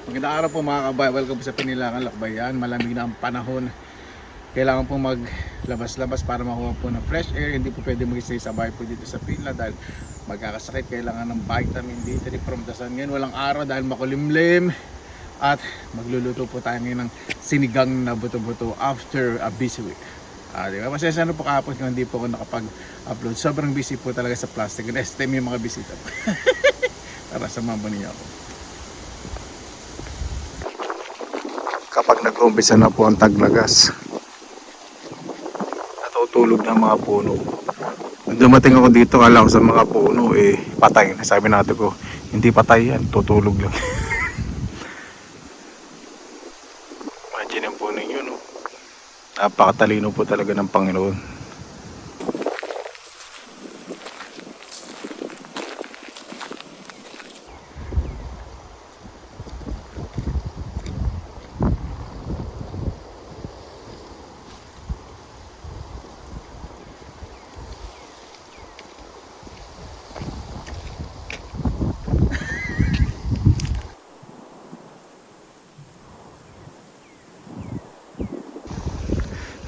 Magandang araw po mga kabay. Welcome po sa Pinilangan Lakbayan. Malamig na ang panahon. Kailangan po maglabas-labas para makuha po ng fresh air. Hindi po pwede mag-stay sa bahay po dito sa Finland dahil magkakasakit. Kailangan ng vitamin D3 from the sun. Ngayon walang araw dahil makulimlim. At magluluto po tayo ngayon ng sinigang na buto-buto after a busy week. Diba? Masaya na po kahapon kung hindi po ako nakapag-upload. Sobrang busy po talaga sa plastic. Next time yung mga bisita po. Tara, samahan po ninyo ako. Kapag nag-umpisa na po ang taglagas, natutulog na mga puno. Nung dumating ako dito, kala ko sa mga puno patay na. Sabi natin ko, hindi patay yan, tutulog lang. Imagine ang puno yun, no? Napakatalino po talaga ng Panginoon.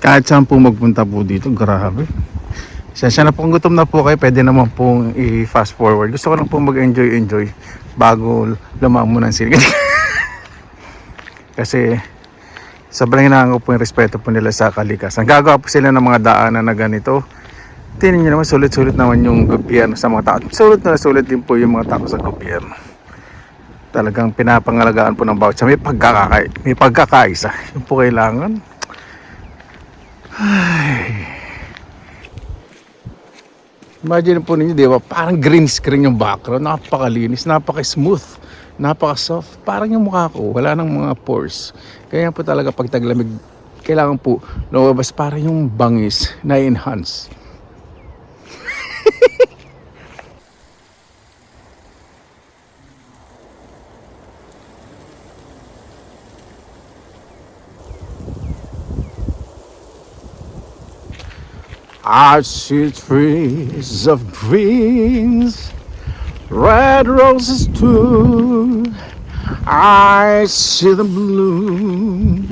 Kahit saan po magpunta po dito, grabe. Sensya na po kung gutom na po kayo, pwede naman pong i-fast forward. Gusto ko lang po mag-enjoy bago lumamo ng siligan. Kasi sobrang hinahango po yung respeto po nila sa kalikasan. Gagawa po sila ng mga daanan na ganito. Tingnan nyo naman, sulit-sulit naman yung gobyerno sa mga tao. Sulit na sulit din po yung mga tao sa gobyerno. Talagang pinapangalagaan po ng bawat siya. May pagkakaisa. Yung po kailangan. Ay. Imagine po ninyo, di ba? Parang green screen yung background. Napakalinis, napaka-smooth, napaka-soft. Parang yung mukha ko, wala nang mga pores. Kaya po talaga pag taglamig, kailangan po lumabas parang yung bangis na enhance. I see trees of dreams, red roses too. I see them bloom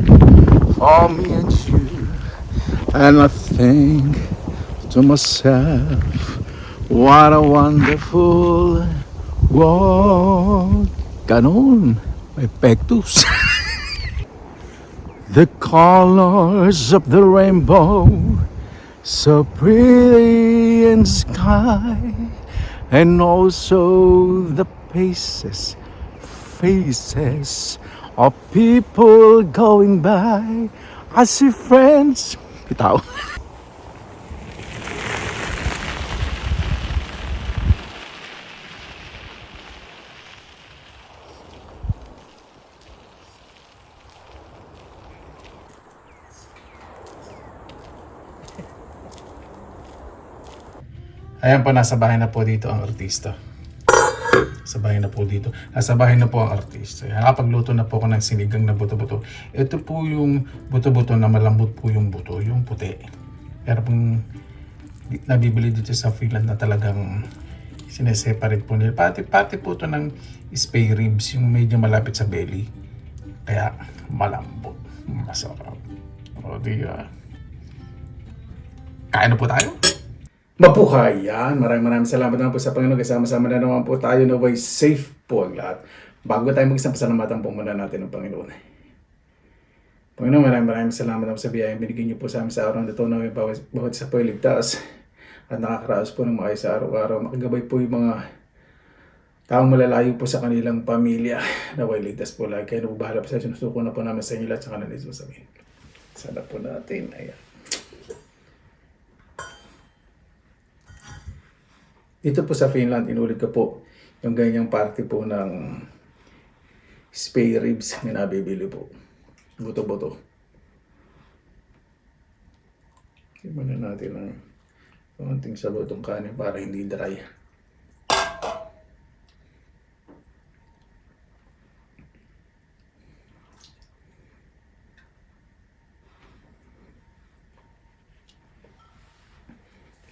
for me and you. And I think to myself, what a wonderful world. Ganon, may pectus. The colors of the rainbow, so pretty in the sky, and also the faces of people going by. I see friends. Bitaw. Ayan po, nasa bahay na po dito ang artista. Sa bahay na po dito. Nasa bahay na po ang artista. Nakapagluto na po ako ng sinigang na buto-buto. Ito po yung buto-buto na malambot po yung buto, yung puti. Pero pong nabibili dito sa Finland na talagang sineseparate po nila. Pati po ito ng spare ribs, yung medyo malapit sa belly. Kaya malambot. Masarap. O di, kain na po tayo. Mabuhay yan. Maraming salamat naman po sa Panginoon. Kasama-sama na naman po tayo na way safe po ang lahat. Bago tayo mag-isang pasalamatan po muna natin ng Panginoon. Panginoon, maraming salamat naman sa biyayang binigyan niyo po sa amin sa araw na ito na may bawat isa po iligtas at nakakaraos po ng maayos sa araw-araw. Makagabay po yung mga taong malalayo po sa kanilang pamilya na way ligtas po lagi. Kaya nabubahala po sa sinusuko na po namin sa inyo lahat sa kanan ito sa amin. Sana po natin. Ayan. Dito po sa Finland, inulit ko po yung ganyang party po ng spare ribs na nabibili po. Buto-buto. Iba na natin ang konting sabaw itong kanin para hindi dry.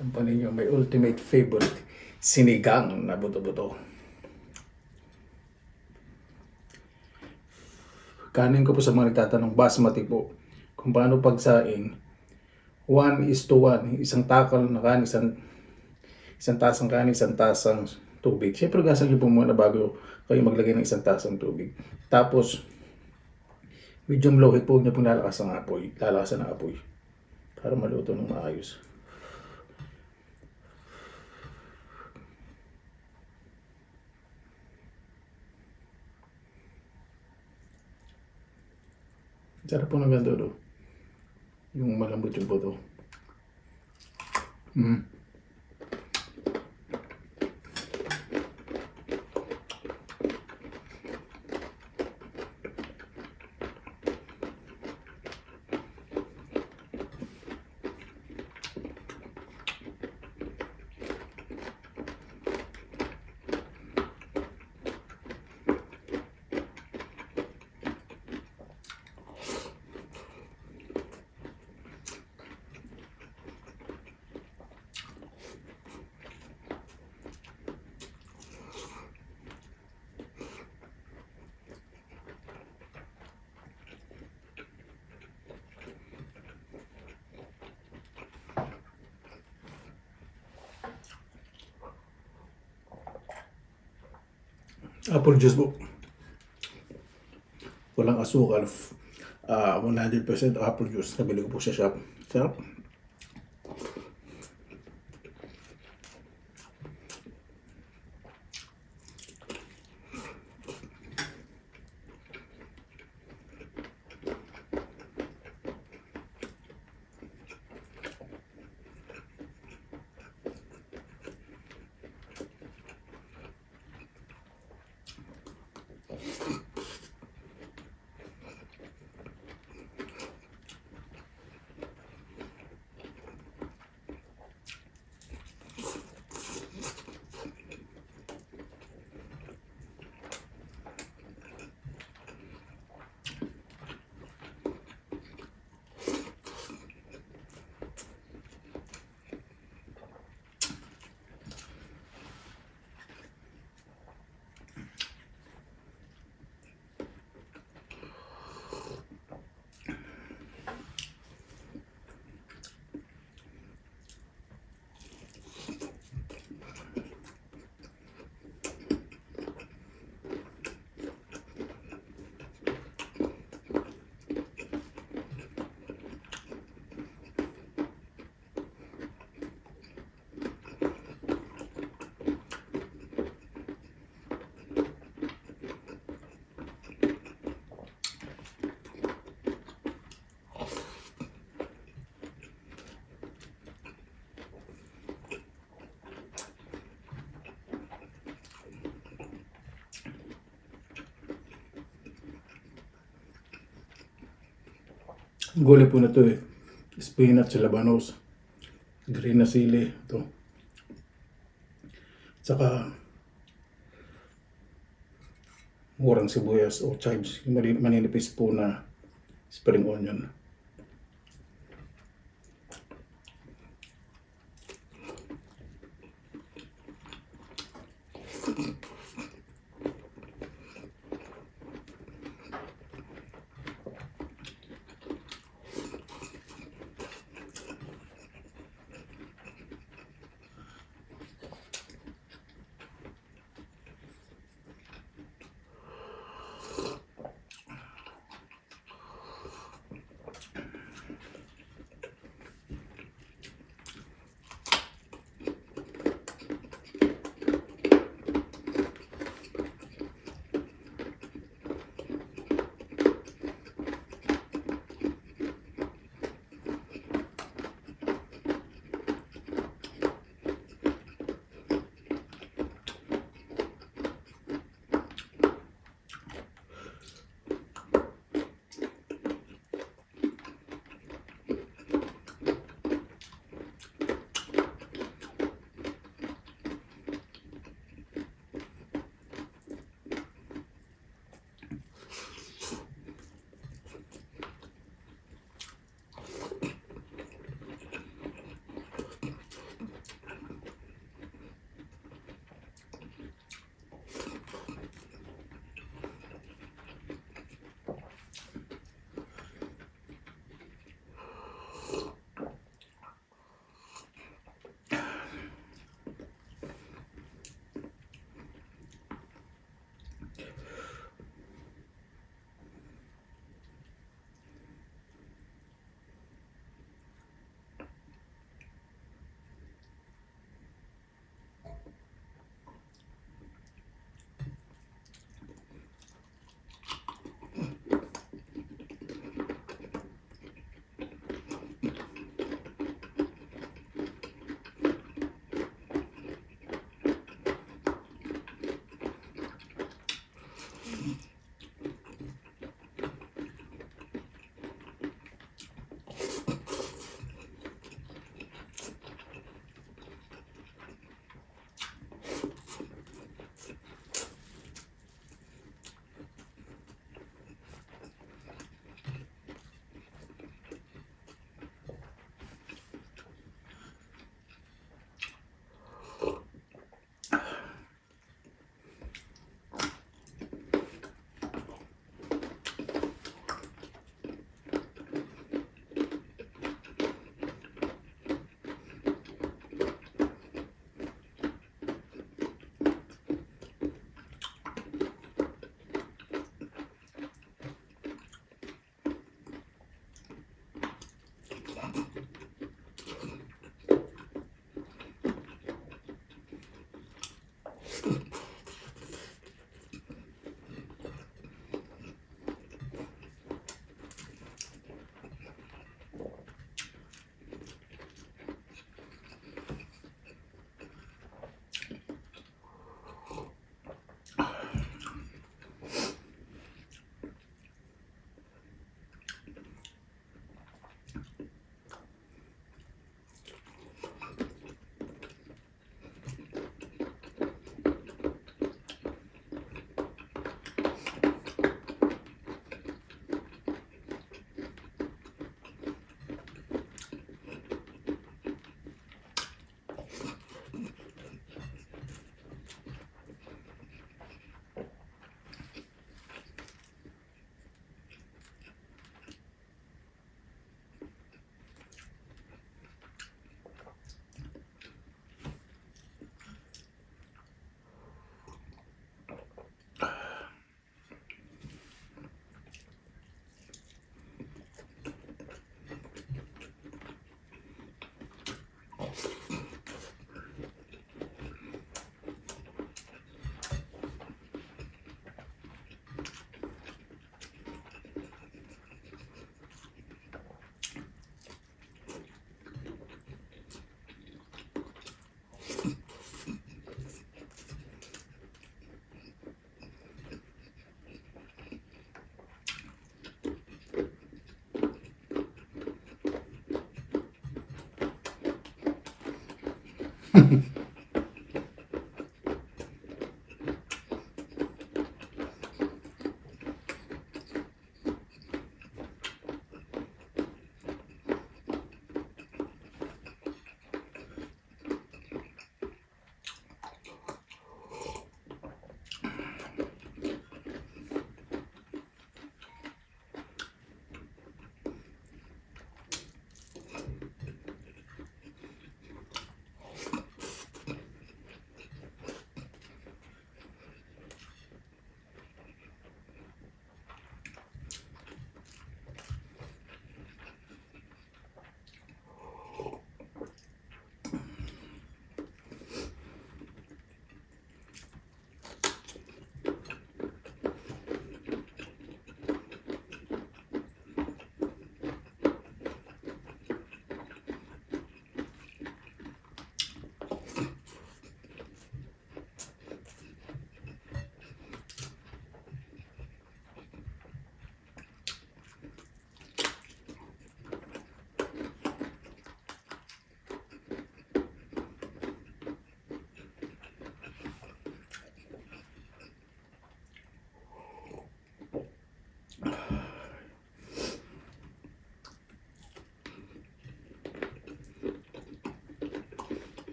Alam pa ninyo, may ultimate favorite, sinigang na buto-buto. Kanin ko po sa mga nagtatanong, basmati po. Kung paano pagsaing, 1:1. Isang takal na kanin, isang tasang kanin, isang tasang tubig. Siyempre, gasan niyo po muna bago kayo maglagay ng isang tasang tubig. Tapos, medium low heat po, huwag niyo pong lalakasan ng apoy. Para maluto ng maayos. Sarap po ng ganito, do. Yung malambot yung buto. Apple juice po. Walang asukal. 100% apple juice. Nabili ko po sa shop. Sarap. Gulay po na to eh. Spinach, labanos, green na sili, ito. Tsaka murang sibuyas o chives, yung maninipis po na spring onion.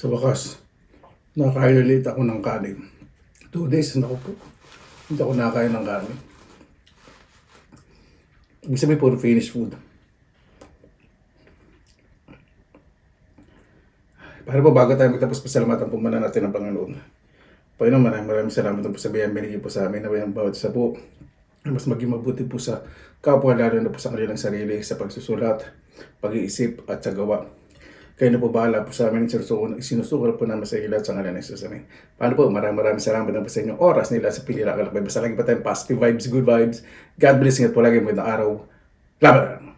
Sa wakas, nakakain ulit ako ng kanin. 2 days na ako po. Hindi ako nakakain ng kanin. Ibig sabihin puro finished food. Para po bago tayo magtapos, pasalamatan po muna natin ang Panginoon. Panginoon, maraming salamat po sa biyayang binigay po sa amin. Naway ang bawat isa po mas maging mabuti po sa kapwa, lalo na po sa kanilang sarili, sa pagsusulat, pag-iisip at sa gawa. Kayo na po bahala po sa amin. Sinusukol po namin sa ilat sa ngalan ng Jesus. Amen. Paano po? Maraming salamat na po sa inyong oras nila sa Pili Lakalakbay. Basta lagi pa tayong positive vibes, good vibes. God bless. Ingat po lagi. Magandang araw. Laban!